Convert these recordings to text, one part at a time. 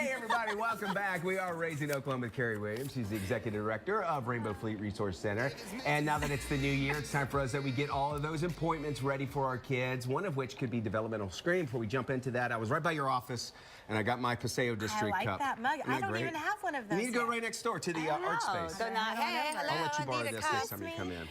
Hey, everybody, welcome back. We are Raising Oklahoma with Carrie Williams. She's the executive director of Rainbow Fleet Resource Center. And now that it's the new year, it's time for us that we get all of those appointments ready for our kids, one of which could be developmental screening. Before we jump into that, I was right by your office, and I got my Paseo District cup. I like that mug. I don't even have one of those. You need to go right next door to the art space. So now, hey, hello, I'll let you borrow need a this cup. next time you come in.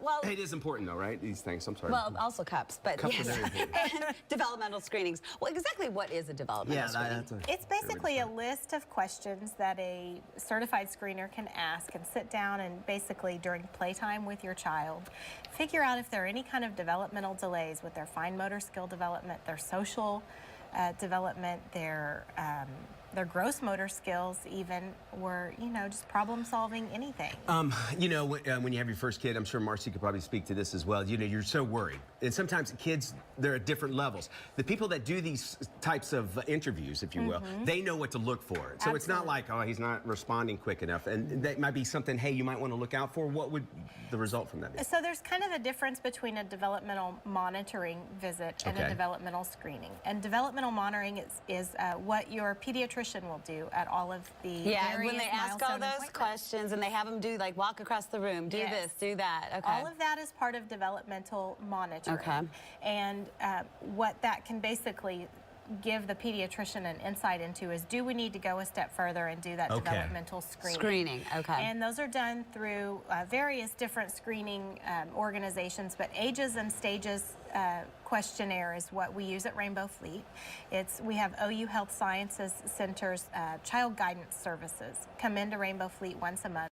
Well, Hey, it is important, though, right? These things. I'm sorry. well, also cups, but Cups are yes. very important. And developmental screenings. Well, exactly what is a developmental screening? It's basically a list of questions that a certified screener can ask and sit down and basically during playtime with your child, figure out if there are any kind of developmental delays with their fine motor skill development, their social development, their gross motor skills even, or, you know, just problem solving, anything. You know, when you have your first kid, I'm sure Marcy could probably speak to this as well. You know, you're so worried. And sometimes kids, they're at different levels. The people that do these types of interviews, if you will, they know what to look for. So it's not like, oh, he's not responding quick enough. And that might be something, hey, you might want to look out for. What would the result from that be? So there's kind of a difference between a developmental monitoring visit and a developmental screening. And developmental monitoring is what your pediatrician will do at all of the various when they ask all those questions and they have them do, like, walk across the room, do this, do that. Okay. All of that is part of developmental monitoring. Okay. And what that can basically give the pediatrician an insight into is, do we need to go a step further and do that developmental screening? And those are done through various different screening organizations, but Ages and Stages questionnaire is what we use at Rainbow Fleet. We have OU Health Sciences Center's Child Guidance Services come into Rainbow Fleet once a month.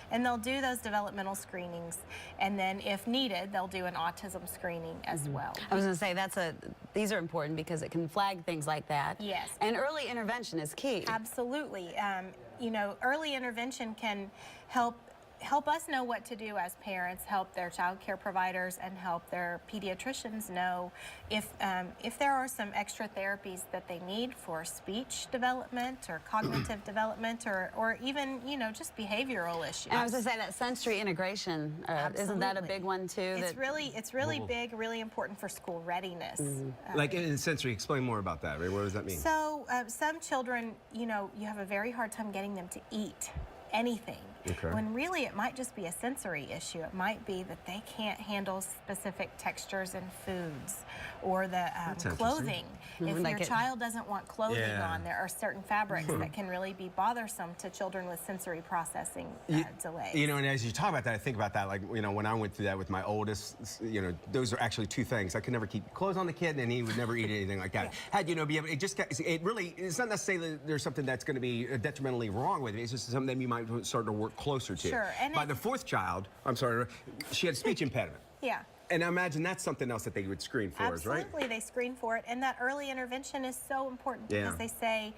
And they'll do those developmental screenings, and then if needed, they'll do an autism screening as well. I was going to say these are important because it can flag things like that. Yes. And early intervention is key. Absolutely. You know, early intervention can help us know what to do as parents, help their child care providers, and help their pediatricians know if there are some extra therapies that they need for speech development or cognitive development, or even, you know, just behavioral issues. And I was going to say that sensory integration, isn't that a big one too? It's really big, really important for school readiness. Like in sensory, explain more about that, right? What does that mean? So some children, you know, you have a very hard time getting them to eat anything. When really it might just be a sensory issue. It might be that they can't handle specific textures in foods, or the clothing. If your child doesn't want clothing on, there are certain fabrics that can really be bothersome to children with sensory processing delays. You know, and as you talk about that, I think about that, like, you know, when I went through that with my oldest, you know, those are actually two things. I could never keep clothes on the kid, and he would never eat anything like that. Had, you know, it's not necessarily that there's something that's going to be detrimentally wrong with it. It's just something that you might start to work closer to. Sure. And by the fourth child, I'm sorry, she had speech impediment. Yeah. And I imagine that's something else that they would screen for, right? Absolutely, they screen for it, and that early intervention is so important because they say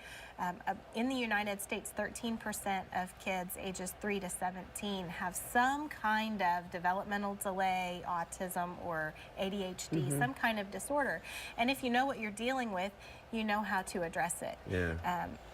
in the United States, 13% of kids ages 3 to 17 have some kind of developmental delay, autism, or ADHD, some kind of disorder. And if you know what you're dealing with, you know how to address it.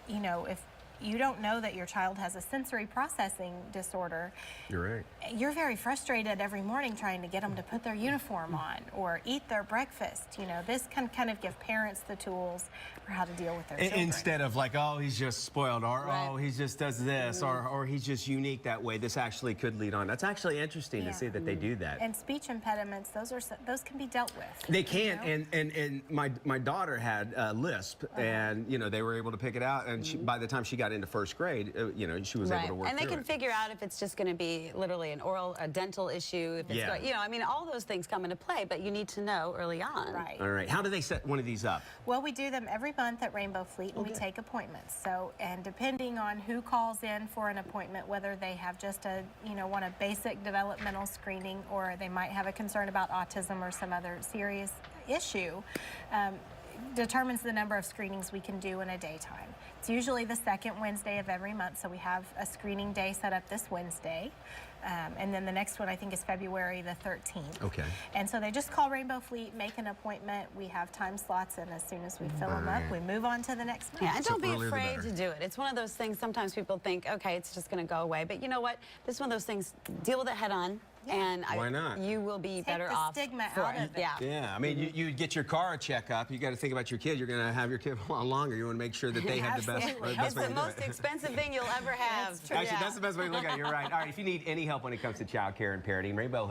You know, if you don't know that your child has a sensory processing disorder, you're very frustrated every morning trying to get them to put their uniform on or eat their breakfast. You know, this can kind of give parents the tools for how to deal with their children. Instead of like, oh, he's just spoiled, or oh, he just does this, or he's just unique that way. This actually could lead on. That's actually interesting to see that they do that. And speech impediments, those can be dealt with. They can, you know? and my daughter had Lisp, and you know, they were able to pick it out, and she, by the time she got into first grade, you know, she was able to work and they through can figure out if it's just going to be literally a dental issue, if it's going, you know, I mean, all those things come into play, but you need to know early on. All right. How do they set one of these up? Well, we do them every month at Rainbow Fleet, and we take appointments. So, and depending on who calls in for an appointment, whether they have just want a basic developmental screening, or they might have a concern about autism or some other serious issue, determines the number of screenings we can do in a daytime. It's usually the second Wednesday of every month, so we have a screening day set up this Wednesday. And then the next one, I think, is February the 13th. And so they just call Rainbow Fleet, make an appointment. We have time slots, and as soon as we fill them up, we move on to the next one. And don't be afraid to do it. It's one of those things, sometimes people think, okay, it's just going to go away. But you know what? This is one of those things, deal with it head on. And Why not? you will be Take better the off stigma for out it. of it. Yeah. Yeah, I mean, you get your car checkup. You got to think about your kid. You're going to have your kid a lot longer. You want to make sure that they have the best, Absolutely. best It's way the to do most it. expensive thing you'll ever have. That's true. Actually, that's the best way to look at it. You're right. All right, if you need any help when it comes to child care and parenting, Rainbow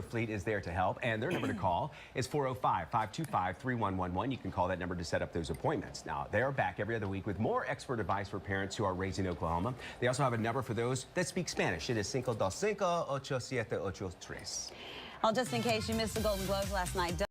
Fleet is there to help. And their number to call is 405-525-3111. You can call that number to set up those appointments. Now, they are back every other week with more expert advice for parents who are raised in Oklahoma. They also have a number for those that speak Spanish. It is 525-8783. Well, just in case you missed the Golden Globes last night,